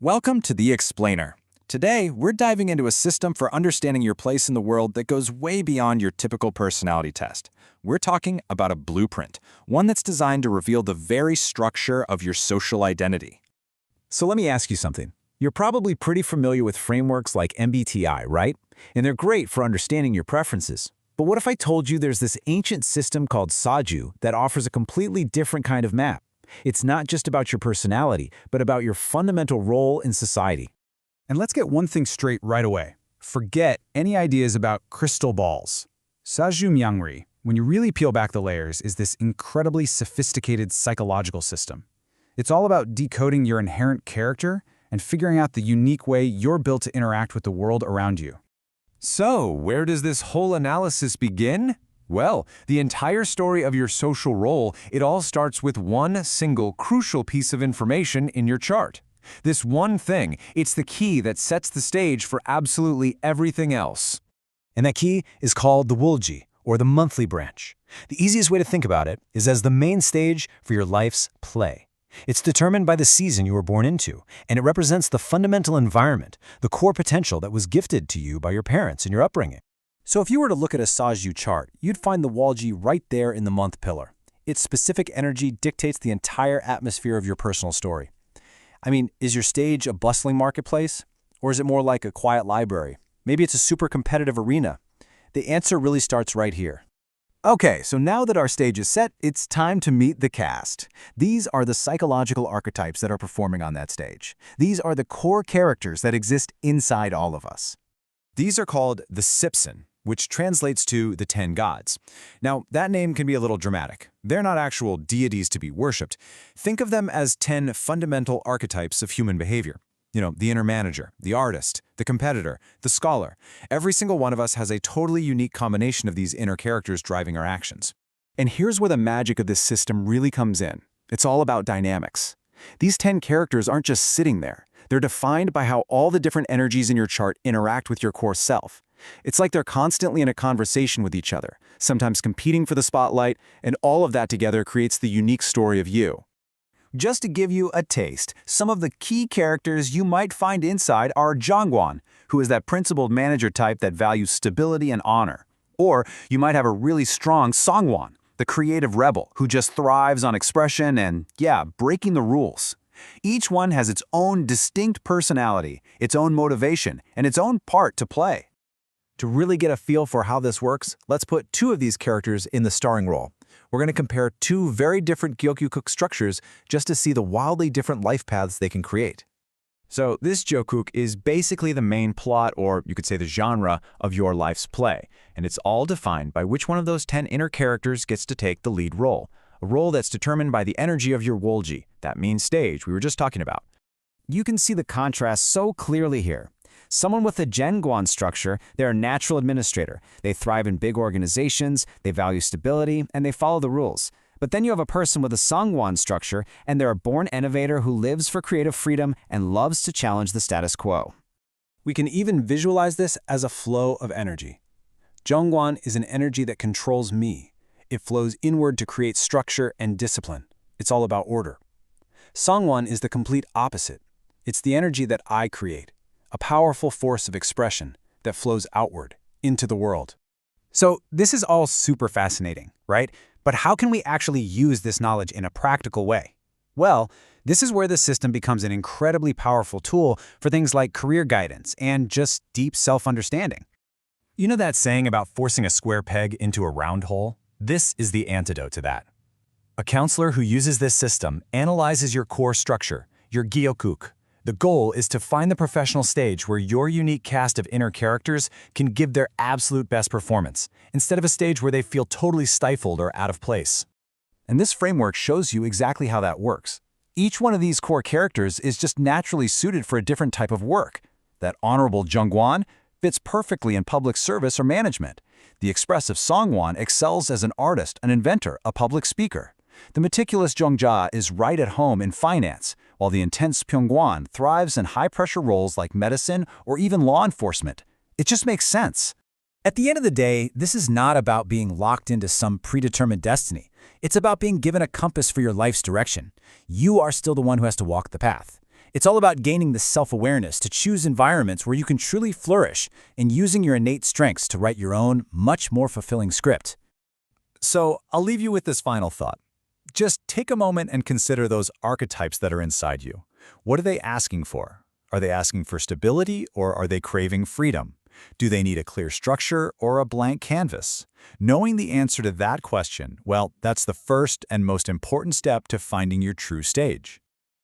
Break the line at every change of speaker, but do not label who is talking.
Welcome to The Explainer. Today, we're diving into a system for understanding your place in the world that goes way beyond your typical personality test. We're talking about a blueprint, one that's designed to reveal the very structure of your social identity.
So let me ask you something. You're probably pretty familiar with frameworks like MBTI, right? And they're great for understanding your preferences. But what if I told you there's this ancient system called Saju that offers a completely different kind of map? It's not just about your personality, but about your fundamental role in society.
And let's get one thing straight right away. Forget any ideas about crystal balls. Saju Myangri, when you really peel back the layers, is this incredibly sophisticated psychological system. It's all about decoding your inherent character and figuring out the unique way you're built to interact with the world around you.
So, where does this whole analysis begin? Well, the entire story of your social role, it all starts with one single crucial piece of information in your chart. This one thing, it's the key that sets the stage for absolutely everything else.
And that key is called the Woolji, or the monthly branch. The easiest way to think about it is as the main stage for your life's play. It's determined by the season you were born into, and it represents the fundamental environment, the core potential that was gifted to you by your parents in your upbringing.
So if you were to look at a Saju chart, you'd find the Walji right there in the month pillar. Its specific energy dictates the entire atmosphere of your personal story. I mean, is your stage a bustling marketplace? Or is it more like a quiet library? Maybe it's a super competitive arena. The answer really starts right here. Okay, so now that our stage is set, it's time to meet the cast. These are the psychological archetypes that are performing on that stage. These are the core characters that exist inside all of us.
These are called the Sipson, which translates to the 10 gods. Now, that name can be a little dramatic. They're not actual deities to be worshipped. Think of them as 10 fundamental archetypes of human behavior. The inner manager, the artist, the competitor, the scholar. Every single one of us has a totally unique combination of these inner characters driving our actions.
And here's where the magic of this system really comes in. It's all about dynamics. These 10 characters aren't just sitting there. They're defined by how all the different energies in your chart interact with your core self. It's like they're constantly in a conversation with each other, sometimes competing for the spotlight, and all of that together creates the unique story of you. Just to give you a taste, some of the key characters you might find inside are Jongwon, who is that principled manager type that values stability and honor. Or you might have a really strong Songwon, the creative rebel who just thrives on expression and, breaking the rules. Each one has its own distinct personality, its own motivation, and its own part to play. To really get a feel for how this works, let's put two of these characters in the starring role. We're going to compare two very different Gyeok-guk structures just to see the wildly different life paths they can create. So this Gyeok-guk is basically the main plot, or you could say the genre, of your life's play, and it's all defined by which one of those 10 inner characters gets to take the lead role, a role that's determined by the energy of your Wolji, that main stage we were just talking about. You can see the contrast so clearly here. Someone with a Jengwon structure, they're a natural administrator. They thrive in big organizations, they value stability, and they follow the rules. But then you have a person with a Songwon structure, and they're a born innovator who lives for creative freedom and loves to challenge the status quo. We can even visualize this as a flow of energy. Jongwon is an energy that controls me. It flows inward to create structure and discipline. It's all about order. Songwon is the complete opposite. It's the energy that I create. A powerful force of expression that flows outward, into the world. So this is all super fascinating, right? But how can we actually use this knowledge in a practical way? Well, this is where the system becomes an incredibly powerful tool for things like career guidance and just deep self-understanding.
You know that saying about forcing a square peg into a round hole? This is the antidote to that. A counselor who uses this system analyzes your core structure, your Gyeok-guk. The goal is to find the professional stage where your unique cast of inner characters can give their absolute best performance, instead of a stage where they feel totally stifled or out of place.
And this framework shows you exactly how that works. Each one of these core characters is just naturally suited for a different type of work. That honorable Jongwon fits perfectly in public service or management. The expressive Songwon excels as an artist, an inventor, a public speaker. The meticulous Jongja is right at home in finance, while the intense Pyeongwon thrives in high-pressure roles like medicine or even law enforcement. It just makes sense. At the end of the day, this is not about being locked into some predetermined destiny. It's about being given a compass for your life's direction. You are still the one who has to walk the path.
It's all about gaining the self-awareness to choose environments where you can truly flourish and using your innate strengths to write your own, much more fulfilling script.
So I'll leave you with this final thought. Just take a moment and consider those archetypes that are inside you. What are they asking for? Are they asking for stability or are they craving freedom? Do they need a clear structure or a blank canvas? Knowing the answer to that question, well, that's the first and most important step to finding your true stage.